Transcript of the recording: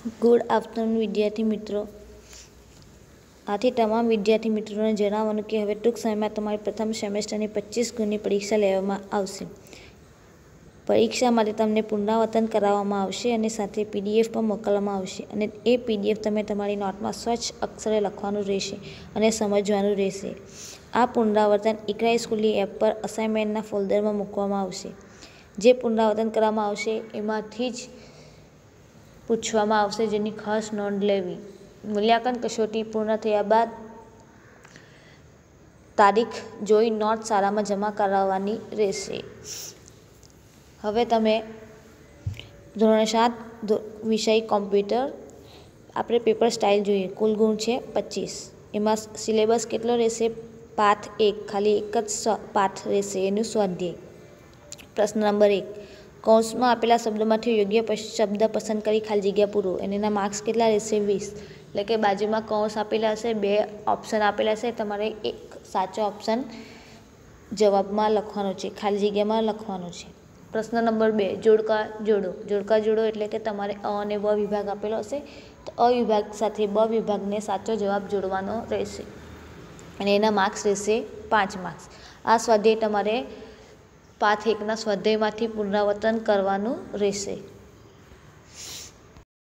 Good afternoon વિદ્યાર્થી મિત્રો। આથી તમામ વિદ્યાર્થી મિત્રોને જણાવવાનું કે હવે ટૂંક સમયમાં તમારી પ્રથમ સેમેસ્ટરની 25 ગુણની પરીક્ષા લેવામાં આવશે। પરીક્ષા માટે તમને પુનરાવર્તન કરાવવામાં આવશે અને સાથે PDF પણ મોકલવામાં આવશે અને એ PDF તમે તમારી નોટમાં સ્વચ્છ અક્ષરે લખવાનું રહેશે અને સમજવાનું રહેશે। આ પુનરાવર્તન ઇકરા સ્કૂલની એપ પર અસાઇનમેન્ટના ફોલ્ડરમાં મૂકવામાં આવશે। જે પુનરાવર્તન કરવામાં આવશે એમાંથી જ પૂછવામાં આવશે, જેની ખાસ નોંધ લેવી। મૂલ્યાંકન કસોટી પૂર્ણ થયા બાદ તારીખ જોઈ નોટ શાળામાં જમા કરાવવાની રહેશે। હવે તમે ધોરણ 7 વિષય કોમ્પ્યુટર આપણે પેપર સ્ટાઇલ જોઈએ। કુલ ગુણ છે 25। એમાં સિલેબસ કેટલો રહેશે? પાઠ 1, ખાલી એક જ પાઠ રહેશે, એનું સ્વાધ્યાય। પ્રશ્ન નંબર 1, કૌંસમાં આપેલા શબ્દોમાંથી યોગ્ય શબ્દ પસંદ કરી ખાલી જગ્યા પૂરો। એના માર્ક્સ કેટલા રહેશે? 20। એટલે કે બાજુમાં કૌંસ આપેલા હશે, 2 ઓપ્શન આપેલા હશે, તમારે એક સાચો ઓપ્શન જવાબમાં લખવાનો છે, ખાલી જગ્યામાં લખવાનો છે। પ્રશ્ન નંબર 2, જોડકા જોડો। જોડકા જોડો એટલે કે તમારે અ અને બ વિભાગ આપેલો હશે, તો અ વિભાગ સાથે બ વિભાગને સાચો જવાબ જોડવાનો રહેશે અને એના માર્ક્સ રહેશે 5 માર્ક્સ। આ સ્વાધ્યાય તમારે પાઠ 1ના સ્વાધ્યાયમાંથી પુનરાવર્તન કરવાનું રહેશે।